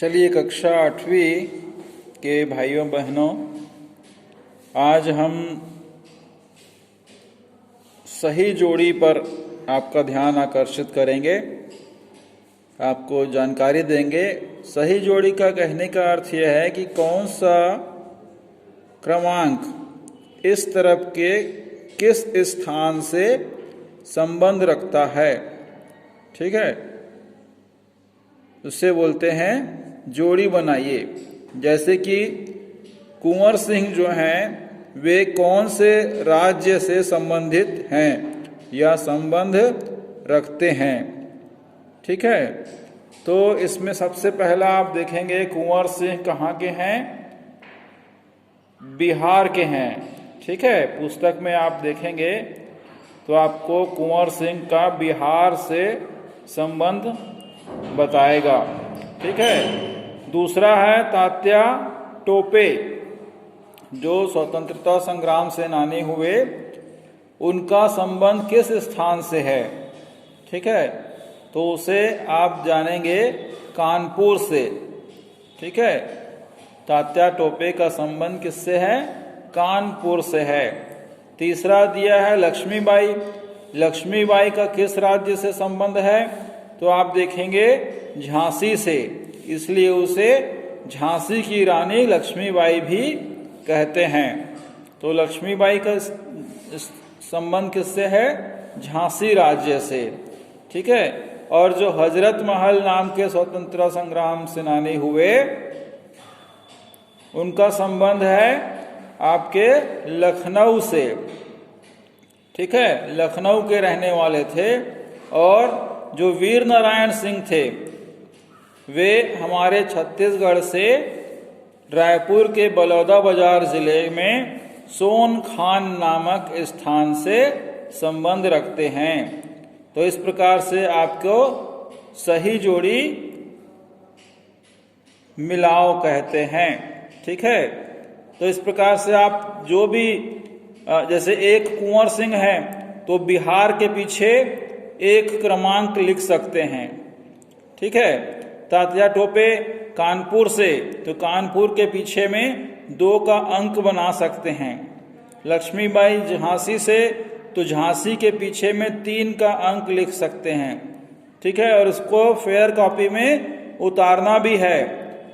चलिए कक्षा 8वीं के भाइयों बहनों, आज हम सही जोड़ी पर आपका ध्यान आकर्षित करेंगे, आपको जानकारी देंगे। सही जोड़ी का कहने का अर्थ यह है कि कौन सा क्रमांक इस तरफ के किस स्थान से संबंध रखता है। ठीक है, उससे बोलते हैं जोड़ी बनाइए। जैसे कि कुंवर सिंह जो हैं वे कौन से राज्य से संबंधित हैं या संबंध रखते हैं। ठीक है, तो इसमें सबसे पहला आप देखेंगे कुंवर सिंह कहाँ के हैं, बिहार के हैं। ठीक है, पुस्तक में आप देखेंगे तो आपको कुंवर सिंह का बिहार से संबंध बताएगा। ठीक है, दूसरा है तात्या टोपे, जो स्वतंत्रता संग्राम सेनानी हुए, उनका संबंध किस स्थान से है। ठीक है, तो उसे आप जानेंगे कानपुर से। ठीक है, तात्या टोपे का संबंध किससे है, कानपुर से है। तीसरा दिया है लक्ष्मीबाई। लक्ष्मीबाई का किस राज्य से संबंध है, तो आप देखेंगे झांसी से, इसलिए उसे झांसी की रानी लक्ष्मीबाई भी कहते हैं। तो लक्ष्मीबाई का संबंध किससे है, झांसी राज्य से। ठीक है, और जो हजरत महल नाम के स्वतंत्रता संग्राम सेनानी हुए, उनका संबंध है आपके लखनऊ से। ठीक है, लखनऊ के रहने वाले थे। और जो वीर नारायण सिंह थे वे हमारे छत्तीसगढ़ से रायपुर के बलौदा बाजार जिले में सोनखान नामक स्थान से संबंध रखते हैं। तो इस प्रकार से आपको सही जोड़ी मिलाओ कहते हैं। ठीक है, तो इस प्रकार से आप जो भी जैसे एक कुंवर सिंह है तो बिहार के पीछे एक क्रमांक लिख सकते हैं। ठीक है, तात्या टोपे कानपुर से, तो कानपुर के पीछे में 2 का अंक बना सकते हैं। लक्ष्मीबाई झांसी से, तो झांसी के पीछे में 3 का अंक लिख सकते हैं। ठीक है, और इसको फेयर कॉपी में उतारना भी है।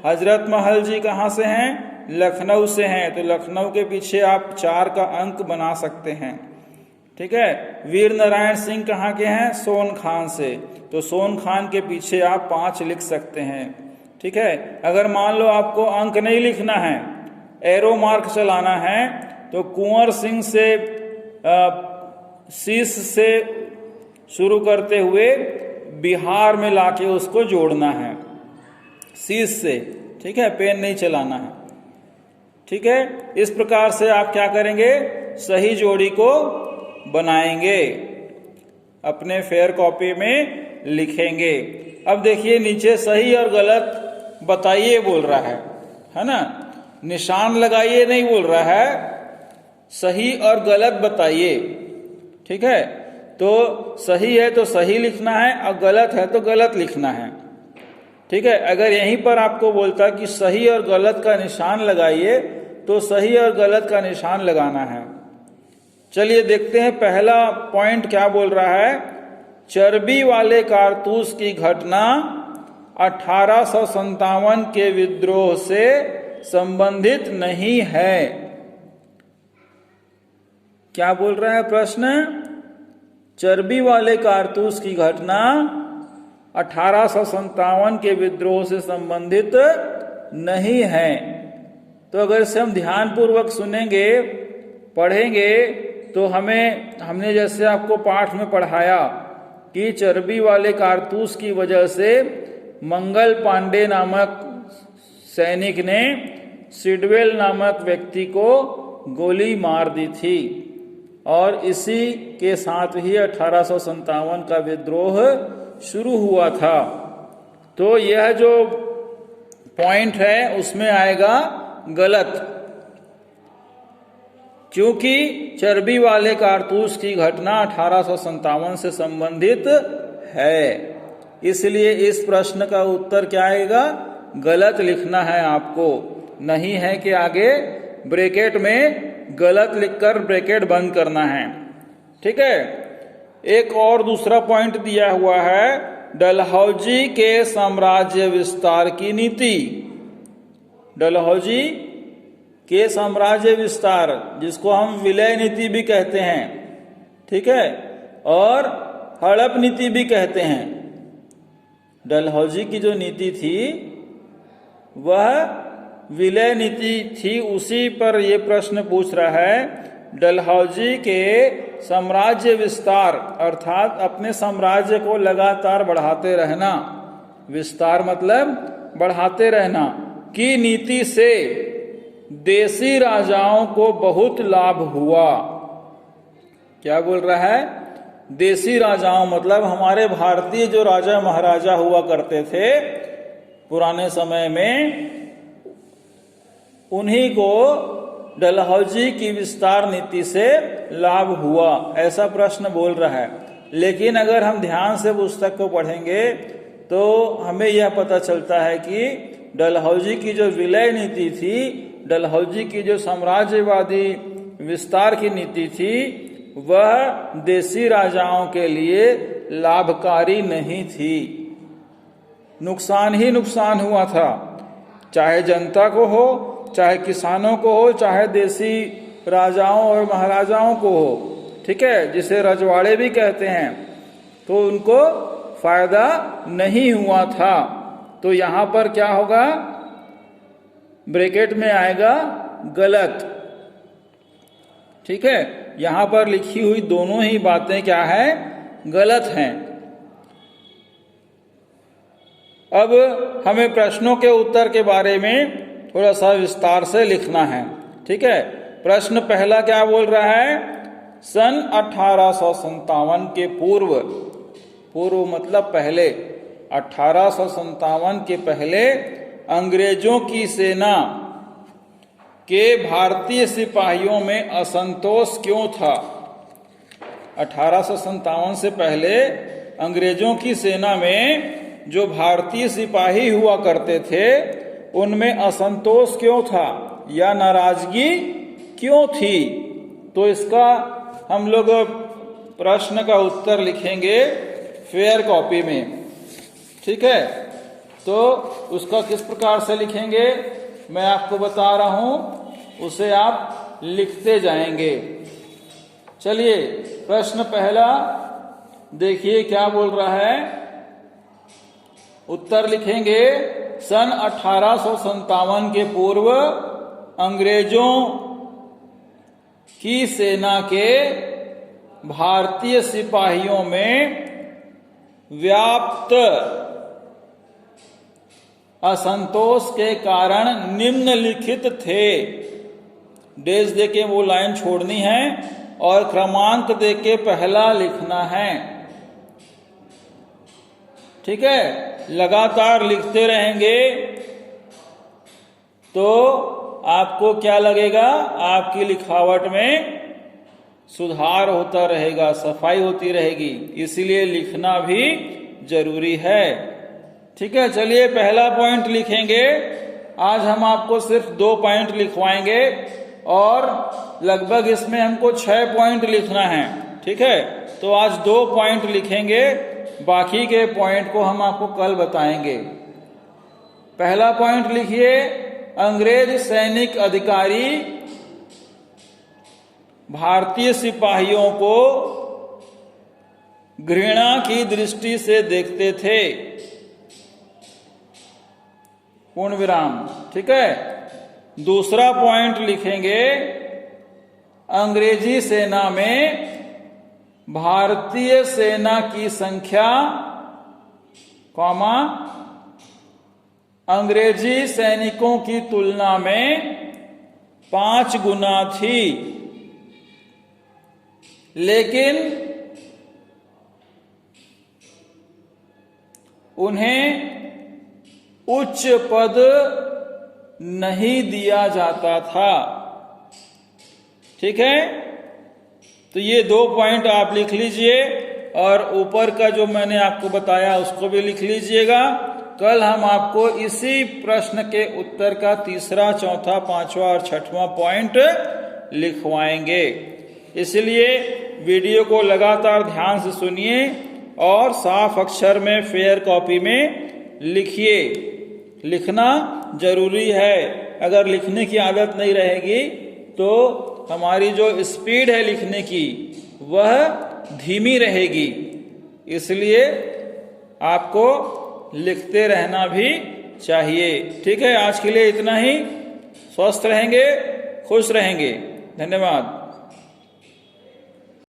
हजरत महल जी कहाँ से हैं, लखनऊ से हैं, तो लखनऊ के पीछे आप 4 का अंक बना सकते हैं। ठीक है, वीर नारायण सिंह कहाँ के हैं, सोनखान से, तो सोनखान के पीछे आप 5 लिख सकते हैं। ठीक है, अगर मान लो आपको अंक नहीं लिखना है, एरो मार्क चलाना है, तो कुंवर सिंह से शीश से शुरू करते हुए बिहार में लाके उसको जोड़ना है शीश से। ठीक है, पेन नहीं चलाना है। ठीक है, इस प्रकार से आप क्या करेंगे, सही जोड़ी को बनाएंगे, अपने फेयर कॉपी में लिखेंगे। अब देखिए नीचे सही और गलत बताइए बोल रहा है ना, निशान लगाइए नहीं बोल रहा है, सही और गलत बताइए। ठीक है, तो सही है तो सही लिखना है और गलत है तो गलत लिखना है। ठीक है, अगर यहीं पर आपको बोलता कि सही और गलत का निशान लगाइए, तो सही और गलत का निशान लगाना है। चलिए देखते हैं पहला पॉइंट क्या बोल रहा है। चर्बी वाले कारतूस की घटना 1857 के विद्रोह से संबंधित नहीं है। क्या बोल रहा है प्रश्न, चर्बी वाले कारतूस की घटना 1857 के विद्रोह से संबंधित नहीं है। तो अगर इसे हम ध्यानपूर्वक सुनेंगे, पढ़ेंगे, तो हमने जैसे आपको पाठ में पढ़ाया कि चर्बी वाले कारतूस की वजह से मंगल पांडे नामक सैनिक ने सिडवेल नामक व्यक्ति को गोली मार दी थी, और इसी के साथ ही 1857 का विद्रोह शुरू हुआ था। तो यह जो पॉइंट है उसमें आएगा गलत, क्योंकि चर्बी वाले कारतूस की घटना 1857 से संबंधित है। इसलिए इस प्रश्न का उत्तर क्या आएगा, गलत लिखना है आपको, नहीं है कि आगे ब्रैकेट में गलत लिखकर ब्रैकेट बंद करना है। ठीक है। एक और दूसरा पॉइंट दिया हुआ है, डलहौजी के साम्राज्य विस्तार की नीति। डलहौजी के साम्राज्य विस्तार, जिसको हम विलय नीति भी कहते हैं, ठीक है, और हड़प नीति भी कहते हैं। डलहौजी की जो नीति थी वह विलय नीति थी, उसी पर यह प्रश्न पूछ रहा है। डलहौजी के साम्राज्य विस्तार अर्थात अपने साम्राज्य को लगातार बढ़ाते रहना, विस्तार मतलब बढ़ाते रहना की नीति से देसी राजाओं को बहुत लाभ हुआ। क्या बोल रहा है? देसी राजाओं मतलब हमारे भारतीय जो राजा महाराजा हुआ करते थे पुराने समय में, उन्हीं को डलहौजी की विस्तार नीति से लाभ हुआ, ऐसा प्रश्न बोल रहा है। लेकिन अगर हम ध्यान से पुस्तक को पढ़ेंगे तो हमें यह पता चलता है कि डलहौजी की जो विलय नीति थी, डलहौजी की जो साम्राज्यवादी विस्तार की नीति थी, वह देसी राजाओं के लिए लाभकारी नहीं थी, नुकसान ही नुकसान हुआ था, चाहे जनता को हो, चाहे किसानों को हो, चाहे देसी राजाओं और महाराजाओं को हो। ठीक है, जिसे रजवाड़े भी कहते हैं, तो उनको फायदा नहीं हुआ था। तो यहां पर क्या होगा? ब्रैकेट में आएगा गलत। ठीक है, यहां पर लिखी हुई दोनों ही बातें क्या है? गलत हैं। अब हमें प्रश्नों के उत्तर के बारे में थोड़ा सा विस्तार से लिखना है। ठीक है, प्रश्न पहला क्या बोल रहा है? सन 1857 के पूर्व, पूर्व मतलब पहले, 1857 के पहले अंग्रेजों की सेना के भारतीय सिपाहियों में असंतोष क्यों था? 1857 से पहले अंग्रेजों की सेना में जो भारतीय सिपाही हुआ करते थे, उनमें असंतोष क्यों था या नाराजगी क्यों थी? तो इसका हम लोग प्रश्न का उत्तर लिखेंगे फेयर कॉपी में। ठीक है, तो उसका किस प्रकार से लिखेंगे मैं आपको बता रहा हूं, उसे आप लिखते जाएंगे। चलिए, प्रश्न पहला देखिए क्या बोल रहा है। उत्तर लिखेंगे, सन 1857 के पूर्व अंग्रेजों की सेना के भारतीय सिपाहियों में व्याप्त असंतोष के कारण निम्नलिखित थे। डेज देके वो लाइन छोड़नी है और क्रमांक देके पहला लिखना है। ठीक है, लगातार लिखते रहेंगे तो आपको क्या लगेगा? आपकी लिखावट में सुधार होता रहेगा, सफाई होती रहेगी, इसलिए लिखना भी जरूरी है। ठीक है, चलिए पहला पॉइंट लिखेंगे। आज हम आपको सिर्फ 2 पॉइंट लिखवाएंगे और लगभग इसमें हमको 6 पॉइंट लिखना है। ठीक है, तो आज 2 पॉइंट लिखेंगे, बाकी के पॉइंट को हम आपको कल बताएंगे। पहला पॉइंट लिखिए, अंग्रेज सैनिक अधिकारी भारतीय सिपाहियों को घृणा की दृष्टि से देखते थे, पूर्ण विराम। ठीक है, दूसरा पॉइंट लिखेंगे, अंग्रेजी सेना में भारतीय सेना की संख्या, कॉमा, अंग्रेजी सैनिकों की तुलना में 5 गुना थी, लेकिन उन्हें उच्च पद नहीं दिया जाता था। ठीक है, तो ये 2 पॉइंट आप लिख लीजिए और ऊपर का जो मैंने आपको बताया उसको भी लिख लीजिएगा। कल हम आपको इसी प्रश्न के उत्तर का तीसरा, चौथा, पांचवा और छठवां पॉइंट लिखवाएंगे। इसलिए वीडियो को लगातार ध्यान से सुनिए और साफ अक्षर में फेयर कॉपी में लिखिए। लिखना जरूरी है। अगर लिखने की आदत नहीं रहेगी तो हमारी जो स्पीड है लिखने की वह धीमी रहेगी। इसलिए आपको लिखते रहना भी चाहिए। ठीक है, आज के लिए इतना ही। स्वस्थ रहेंगे, खुश रहेंगे। धन्यवाद।